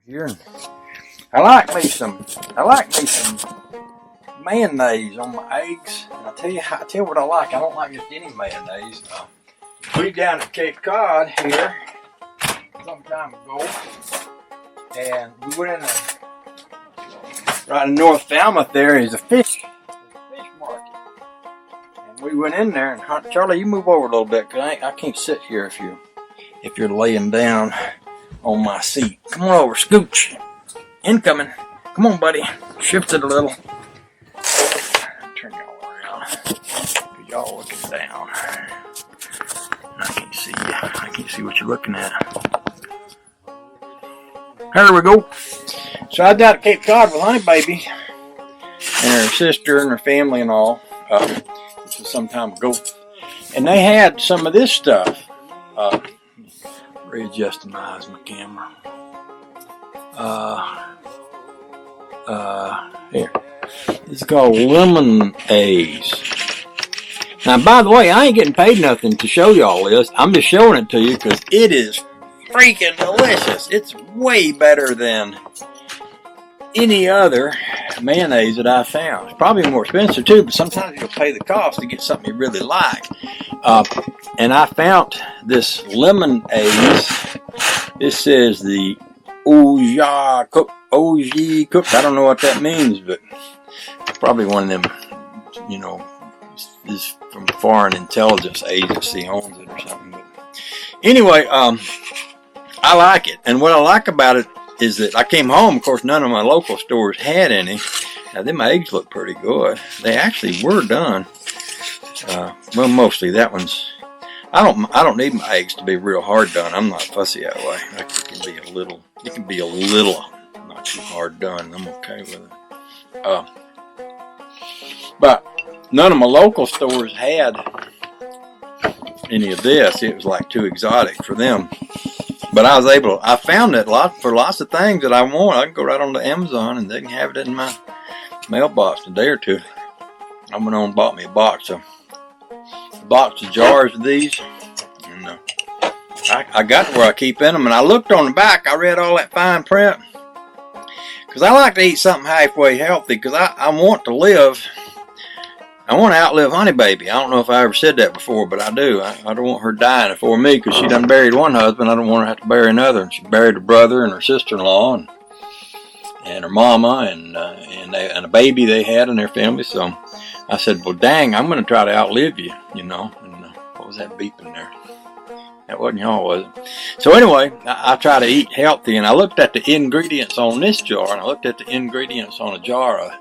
here, and I like me some mayonnaise on my eggs. And I tell you what I like. I don't like just any mayonnaise. We down at Cape Cod here some time ago, and we went in right in North Falmouth. There is a fish market, and we went in there. And Charlie, you move over a little bit, cause I can't sit here if you're laying down on my seat. Come on over, scooch. Incoming. Come on, buddy. Shift it a little. Turn y'all around. Y'all looking down. I can't see you. I can't see what you're looking at. There we go. So I was out at Cape Cod with Honey Baby and her sister and her family and all. This was some time ago. And they had some of this stuff. Readjusting my eyes, my camera. Here. It's called Lemonaise. Now, by the way, I ain't getting paid nothing to show y'all this. I'm just showing it to you because it is freaking delicious. It's way better than any other mayonnaise that I've found. It's probably more expensive too, but sometimes you'll pay the cost to get something you really like. And I found this Lemonaise. This says the Oja cooked. I don't know what that means, but it's probably one of them, you know, is from foreign intelligence agency owns it or something. But anyway, I like it. And what I like about it is that I came home, of course, none of my local stores had any. Now, them eggs look pretty good. They actually were done. Well, mostly that one's. I don't need my eggs to be real hard done. I'm not fussy that way. Like it can be a little not too hard done. I'm okay with it. But none of my local stores had any of this. It was like too exotic for them. But I found it for lots of things that I want. I can go right on to Amazon and they can have it in my mailbox in a day or two. I went on and bought me a box of jars of these. And I got to where I keep in them. And I looked on the back. I read all that fine print. Because I like to eat something halfway healthy. Because I want to live. I want to outlive Honey Baby. I don't know if I ever said that before, but I do. I don't want her dying before me because she done buried one husband. I don't want her to have to bury another. And she buried her brother and her sister-in-law and her mama and a baby they had in their family. So I said, well, dang, I'm going to try to outlive you, you know. And what was that beeping there? That wasn't y'all, was it? So anyway, I try to eat healthy, and I looked at the ingredients on this jar, and I looked at the ingredients on a jar of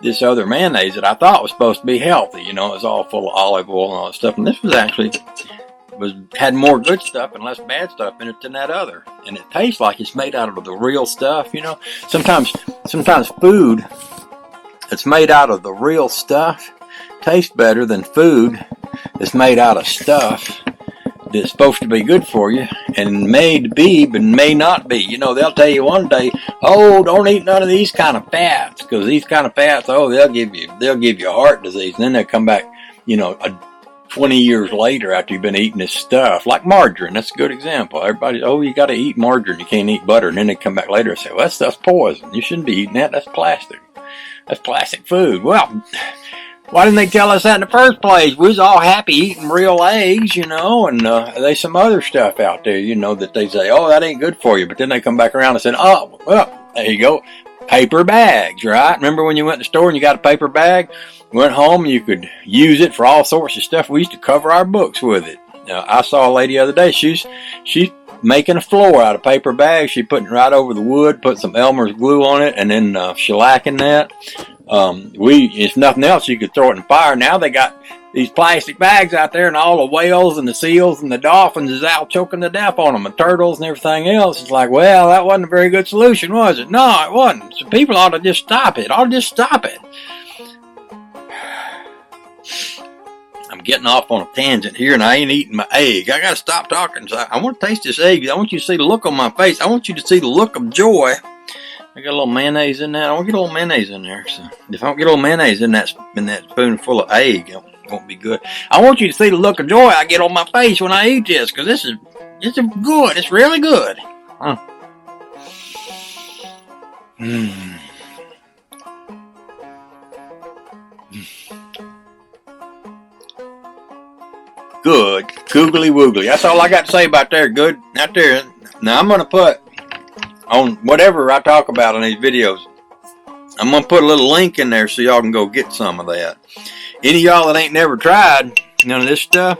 this other mayonnaise that I thought was supposed to be healthy. You know, it was all full of olive oil and all that stuff, and this was actually had more good stuff and less bad stuff in it than that other. And it tastes like it's made out of the real stuff, you know. Sometimes food that's made out of the real stuff tastes better than food that's made out of stuff that's supposed to be good for you and may be but may not be. You know, they'll tell you one day, oh, don't eat none of these kind of fats because these kind of fats, oh, they'll give you heart disease. And then they'll come back, you know, 20 years later after you've been eating this stuff, like margarine. That's a good example. Everybody, oh, you got to eat margarine. You can't eat butter. And then they come back later and say, well, that stuff's poison. You shouldn't be eating that. That's plastic. That's plastic food. Well, why didn't they tell us that in the first place? We was all happy eating real eggs, you know, and there's some other stuff out there, you know, that they say, oh, that ain't good for you. But then they come back around and say, oh, well, there you go. Paper bags, right? Remember when you went to the store and you got a paper bag? Went home and you could use it for all sorts of stuff. We used to cover our books with it. I saw a lady the other day. She's making a floor out of paper bags. She's putting it right over the wood, put some Elmer's glue on it, and then shellacking that. If nothing else, you could throw it in fire. Now they got these plastic bags out there, and all the whales and the seals and the dolphins is out choking to death on them, and turtles and everything else. It's like, well, that wasn't a very good solution, was it? No, it wasn't. So people ought to just stop it. I'm getting off on a tangent here, and I ain't eating my egg. I got to stop talking. So I want to taste this egg. I want you to see the look on my face. I want you to see the look of joy. I got a little mayonnaise in that. I want to get a little mayonnaise in there. So if I don't get a little mayonnaise in that spoonful of egg, it won't be good. I want you to see the look of joy I get on my face when I eat this, because this is good. It's really good. Mm. Good. Googly woogly. That's all I got to say about there. Good. Out there. Now I'm going to put on whatever I talk about in these videos. I'm going to put a little link in there so y'all can go get some of that. Any of y'all that ain't never tried none of this stuff,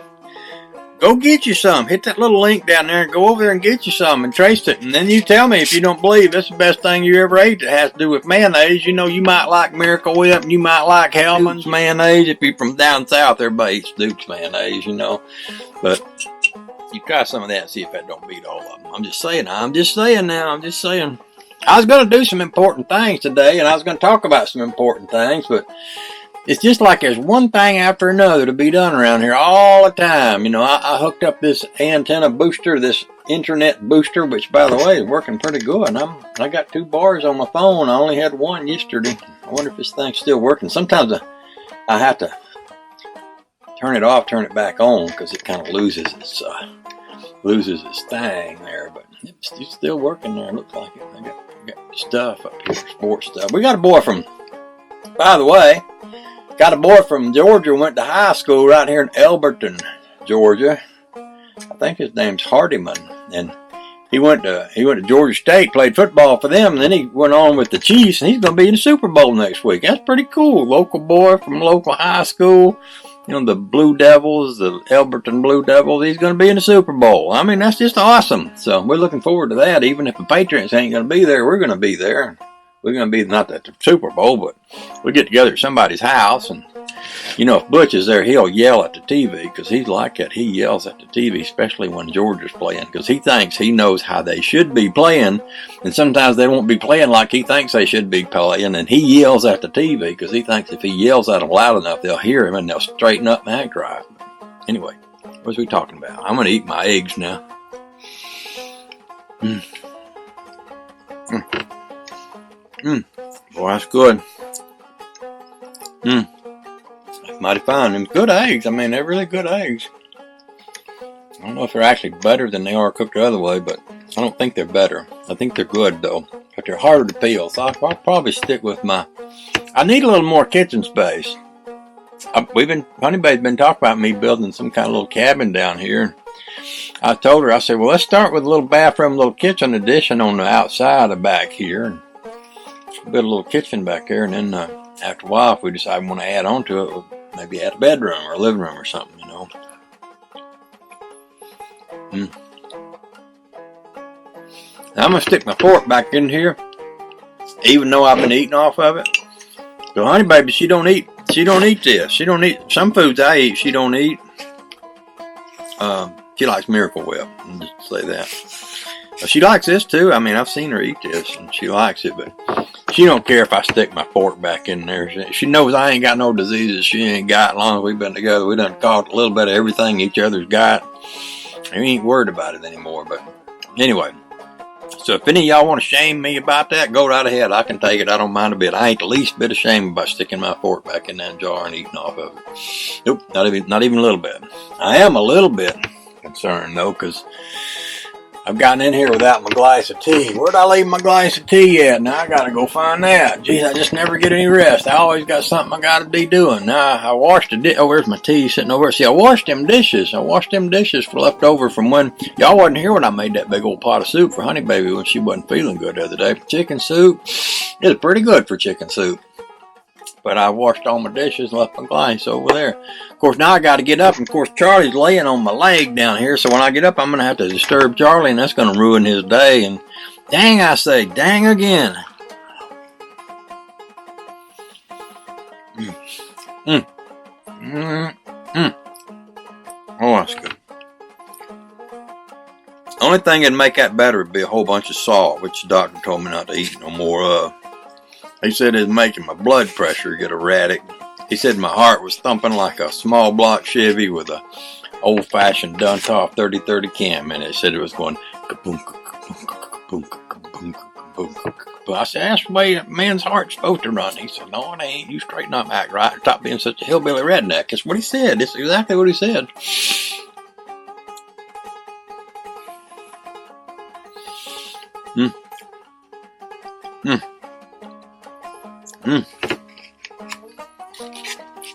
go get you some. Hit that little link down there and go over there and get you some and taste it. And then you tell me if you don't believe it's the best thing you ever ate that has to do with mayonnaise. You know, you might like Miracle Whip and you might like Hellman's mayonnaise. If you're from down south, everybody eats Duke's mayonnaise, you know. But you try some of that and see if that don't beat all of them. I'm just saying now. I was going to do some important things today, and I was going to talk about some important things, but it's just like there's one thing after another to be done around here all the time. You know, I hooked up this antenna booster, this internet booster, which, by the way, is working pretty good. I got 2 bars on my phone. I only had 1 yesterday. I wonder if this thing's still working. Sometimes I have to turn it off, turn it back on, because it kind of loses its thing there. But it's still working there. It looks like it. I got stuff up here, sports stuff. We got a boy from, by the way, Georgia, went to high school right here in Elberton, Georgia. I think his name's Hardiman, and he went to Georgia State, played football for them, and then he went on with the Chiefs, and he's going to be in the Super Bowl next week. That's pretty cool. Local boy from local high school. You know, the Blue Devils, the Elberton Blue Devils, he's going to be in the Super Bowl. I mean, that's just awesome. So we're looking forward to that. Even if the Patriots ain't going to be there, we're going to be there. We're going to be, not at the Super Bowl, but we get together at somebody's house. And, you know, if Butch is there, he'll yell at the TV because he's like that. He yells at the TV, especially when Georgia's playing, because he thinks he knows how they should be playing. And sometimes they won't be playing like he thinks they should be playing. And he yells at the TV because he thinks if he yells at them loud enough, they'll hear him and they'll straighten up and act right. Anyway, what was we talking about? I'm going to eat my eggs now. Boy, that's good. Mighty fine. Them good eggs. I mean, they're really good eggs. I don't know if they're actually better than they are cooked the other way, but I don't think they're better. I think they're good, though. But they're harder to peel, so I'll probably stick with my... I need a little more kitchen space. Honeybay's been talking about me building some kind of little cabin down here. I told her, I said, well, let's start with a little bathroom, little kitchen addition on the outside of back here. And build a little kitchen back there, and then after a while, if we decide we want to add on to it, we'll maybe add a bedroom or a living room or something, you know. Now, I'm going to stick my fork back in here, even though I've been eating off of it. So, honey baby, she don't eat this. She don't eat, some foods I eat, she don't eat. She likes Miracle Whip, I'll just say that. She likes this too. I mean, I've seen her eat this, and she likes it, but she don't care if I stick my fork back in there. She knows I ain't got no diseases she ain't got. As long as we've been together, we done caught a little bit of everything each other's got. And we ain't worried about it anymore. But anyway, so if any of y'all want to shame me about that, go right ahead. I can take it. I don't mind a bit. I ain't the least bit ashamed about sticking my fork back in that jar and eating off of it. Nope, not even a little bit. I am a little bit concerned, though, because I've gotten in here without my glass of tea. Where'd I leave my glass of tea at? Now I gotta go find that. Geez, I just never get any rest. I always got something I gotta be doing. Now I washed the dish. Oh, where's my tea sitting over? See, I washed them dishes. For left over from when y'all wasn't here when I made that big old pot of soup for Honey Baby when she wasn't feeling good the other day. Chicken soup. It was pretty good for chicken soup. But I washed all my dishes and left my glass over there. Of course, now I got to get up. And of course, Charlie's laying on my leg down here. So when I get up, I'm going to have to disturb Charlie. And that's going to ruin his day. And dang, I say, dang again. Oh, that's good. Only thing that'd make that better would be a whole bunch of salt, which the doctor told me not to eat no more of. He said it's making my blood pressure get erratic. He said my heart was thumping like a small block Chevy with a old-fashioned Duntoff 3030 cam in it. He said it was going kaboom, kaboom, kaboom, kaboom, kaboom, kaboom. I said, that's the way a man's heart's supposed to run. He said, no, it ain't. You straighten up, act right. Stop being such a hillbilly redneck. That's what he said. That's exactly what he said.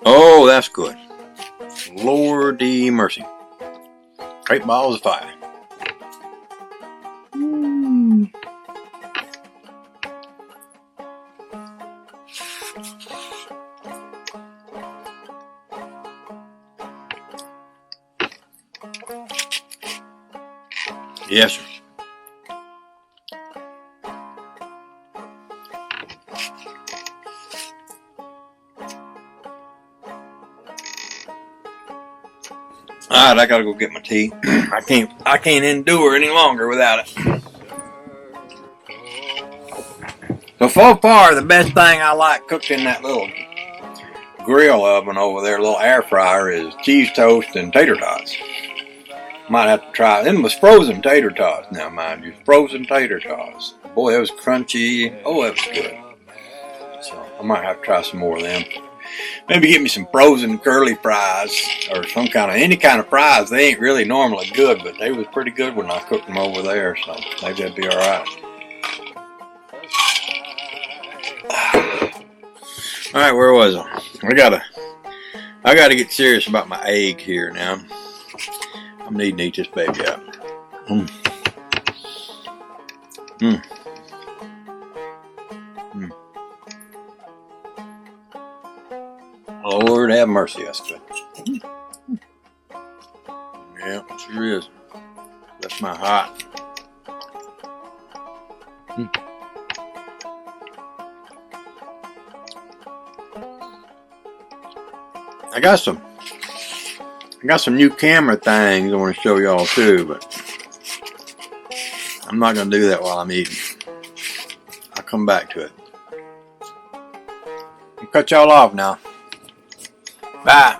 Oh, that's good. Lordy mercy. Great balls of fire. Yes, sir. Alright, I gotta go get my tea. I can't endure any longer without it. So far, the best thing I like cooking that little grill oven over there, little air fryer, is cheese toast and tater tots. Might have to try it. Them was frozen tater tots, now mind you. Frozen tater tots. Boy, that was crunchy. Oh, that was good. So I might have to try some more of them. Maybe get me some frozen curly fries or some kind of, any kind of fries. They ain't really normally good, but they was pretty good when I cooked them over there, so maybe that'd be alright. Alright, where was I? I gotta get serious about my egg here now. I'm needing to eat this baby up. Lord have mercy, that's good. Yeah, it sure is. That's my hot. I got some new camera things I want to show y'all too, but I'm not gonna do that while I'm eating. I'll come back to it. I'll cut y'all off now. Bye.